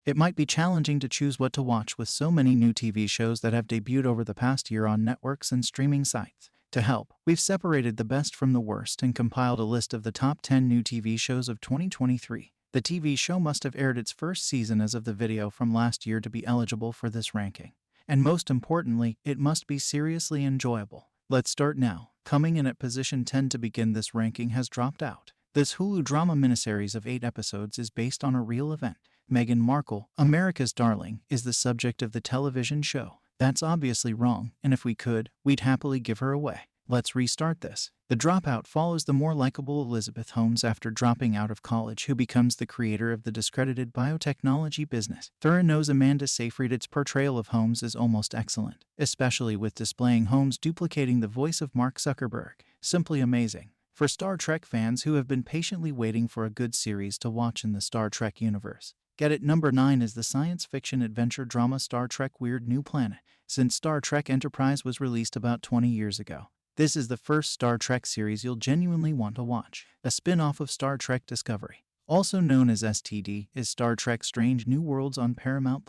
It might be challenging to choose what to watch with so many new TV shows that have debuted over the past year on networks and streaming sites. To help, we've separated the best from the worst and compiled a list of the top 10 new TV shows of 2023. The TV show must have aired its first season as of the video from last year to be eligible for this ranking. And most importantly, it must be seriously enjoyable. Let's start now. Coming in at position 10 to begin this ranking has Dropped Out. This Hulu drama miniseries of 8 episodes is based on a real event. Meghan Markle, America's darling, is the subject of the television show. That's obviously wrong, and if we could, we'd happily give her away. Let's restart this. The Dropout follows the more likable Elizabeth Holmes after dropping out of college, who becomes the creator of the discredited biotechnology business. ETHEREUM knows Amanda Seyfried's portrayal of Holmes is almost excellent, especially with displaying Holmes duplicating the voice of Mark Zuckerberg. Simply amazing. For Star Trek fans who have been patiently waiting for a good series to watch in the Star Trek universe, get it. Number 9 is the science fiction adventure drama Star Trek Weird New Planet. Since Star Trek Enterprise was released about 20 years ago, this is the first Star Trek series you'll genuinely want to watch. A spin-off of Star Trek Discovery, also known as STD, is Star Trek Strange New Worlds on Paramount+.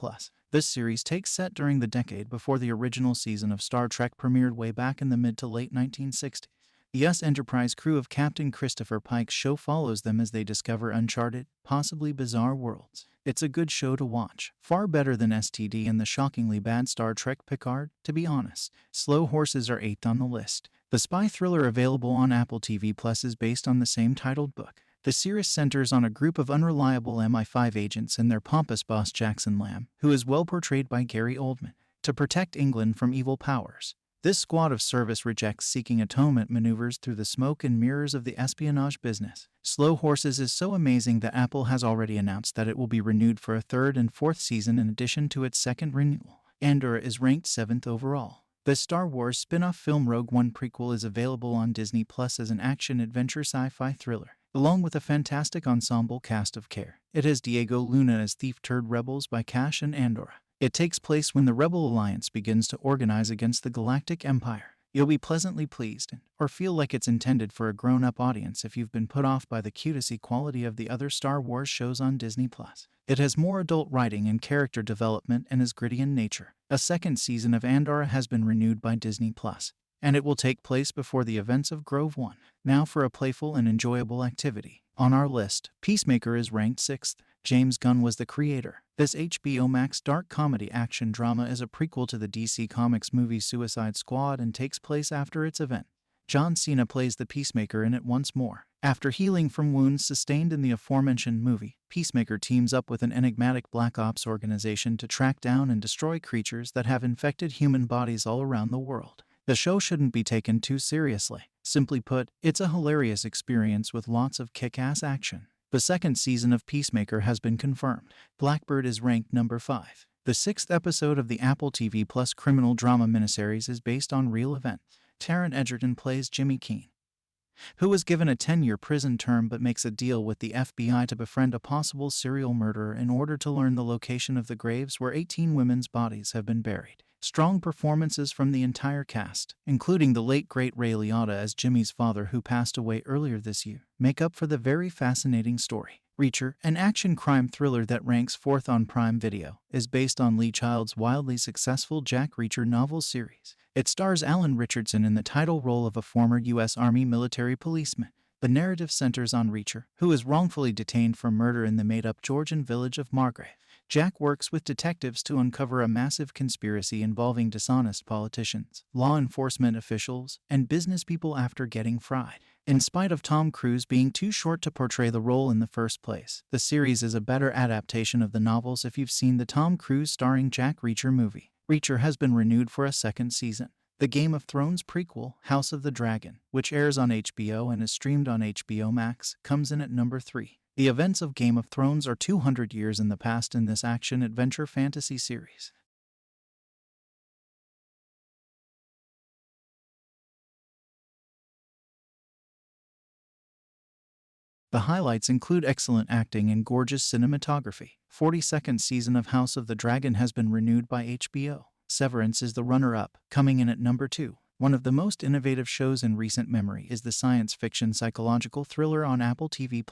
This series takes set during the decade before the original season of Star Trek premiered way back in the mid to late 1960s. The U.S. Enterprise crew of Captain Christopher Pike's show follows them as they discover uncharted, possibly bizarre worlds. It's a good show to watch, far better than STD and the shockingly bad Star Trek Picard, to be honest. Slow Horses are 8th on the list. The spy thriller available on Apple TV Plus is based on the same titled book. The series centers on a group of unreliable MI5 agents and their pompous boss Jackson Lamb, who is well portrayed by Gary Oldman, to protect England from evil powers. This squad of service rejects seeking atonement maneuvers through the smoke and mirrors of the espionage business. Slow Horses is so amazing that Apple has already announced that it will be renewed for a 3rd and 4th season in addition to its 2nd renewal. Andor is ranked 7th overall. The Star Wars spin-off film Rogue One prequel is available on Disney Plus as an action-adventure sci-fi thriller, along with a fantastic ensemble cast of care. It has Diego Luna as thief-turned rebels by Cash and Andorra. It takes place when the Rebel Alliance begins to organize against the Galactic Empire. You'll be pleasantly pleased, or feel like it's intended for a grown-up audience if you've been put off by the cutesy quality of the other Star Wars shows on Disney+. It has more adult writing and character development and is gritty in nature. A 2nd season of Andorra has been renewed by Disney+, and it will take place before the events of Grove 1. Now for a playful and enjoyable activity. On our list, Peacemaker is ranked 6th. James Gunn was the creator. This HBO Max dark comedy action drama is a prequel to the DC Comics movie Suicide Squad and takes place after its event. John Cena plays the Peacemaker in it once more. After healing from wounds sustained in the aforementioned movie, Peacemaker teams up with an enigmatic Black Ops organization to track down and destroy creatures that have infected human bodies all around the world. The show shouldn't be taken too seriously. Simply put, it's a hilarious experience with lots of kick-ass action. The 2nd season of Peacemaker has been confirmed. Blackbird is ranked number 5. The 6th episode of the Apple TV Plus criminal drama miniseries is based on real events. Taron Egerton plays Jimmy Keene, who was given a 10-year prison term but makes a deal with the FBI to befriend a possible serial murderer in order to learn the location of the graves where 18 women's bodies have been buried. Strong performances from the entire cast, including the late great Ray Liotta as Jimmy's father who passed away earlier this year, make up for the very fascinating story. Reacher, an action crime thriller that ranks 4th on Prime Video, is based on Lee Child's wildly successful Jack Reacher novel series. It stars Alan Richardson in the title role of a former U.S. Army military policeman. The narrative centers on Reacher, who is wrongfully detained for murder in the made-up Georgian village of Margrave. Jack works with detectives to uncover a massive conspiracy involving dishonest politicians, law enforcement officials, and business people after getting fried. In spite of Tom Cruise being too short to portray the role in the first place, the series is a better adaptation of the novels if you've seen the Tom Cruise starring Jack Reacher movie. Reacher has been renewed for a 2nd season. The Game of Thrones prequel, House of the Dragon, which airs on HBO and is streamed on HBO Max, comes in at number 3. The events of Game of Thrones are 200 years in the past in this action-adventure fantasy series. The highlights include excellent acting and gorgeous cinematography. 42nd season of House of the Dragon has been renewed by HBO. Severance is the runner-up, coming in at number 2. One of the most innovative shows in recent memory is the science fiction psychological thriller on Apple TV+.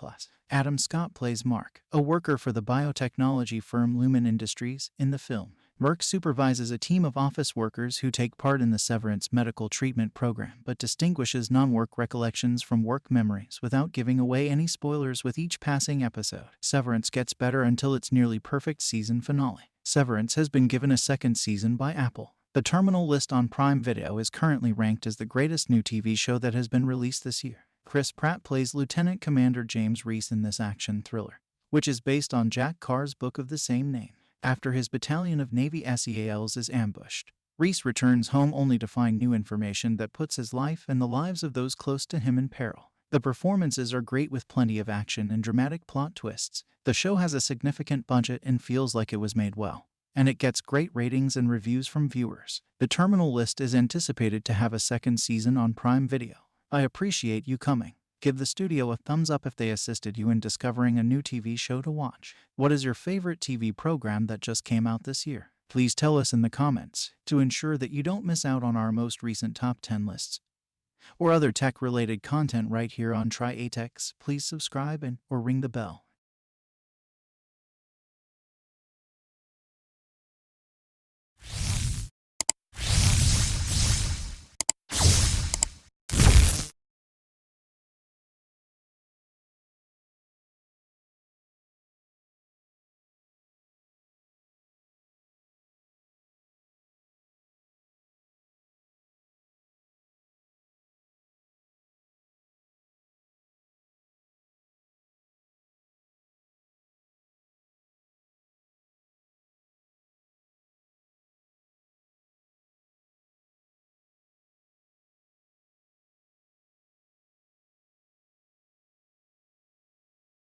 Adam Scott plays Mark, a worker for the biotechnology firm Lumen Industries, in the film. Mark supervises a team of office workers who take part in the Severance medical treatment program but distinguishes non-work recollections from work memories without giving away any spoilers with each passing episode. Severance gets better until its nearly perfect season finale. Severance has been given a second season by Apple. The Terminal List on Prime Video is currently ranked as the greatest new TV show that has been released this year. Chris Pratt plays Lieutenant Commander James Reese in this action thriller, which is based on Jack Carr's book of the same name. After his battalion of Navy SEALs is ambushed, Reese returns home only to find new information that puts his life and the lives of those close to him in peril. The performances are great with plenty of action and dramatic plot twists. The show has a significant budget and feels like it was made well, and it gets great ratings and reviews from viewers. The Terminal List is anticipated to have a second season on Prime Video. I appreciate you coming. Give the studio a thumbs up if they assisted you in discovering a new TV show to watch. What is your favorite TV program that just came out this year? Please tell us in the comments. To ensure that you don't miss out on our most recent top 10 lists or other tech-related content right here on Tri-AiTechs, please subscribe or ring the bell.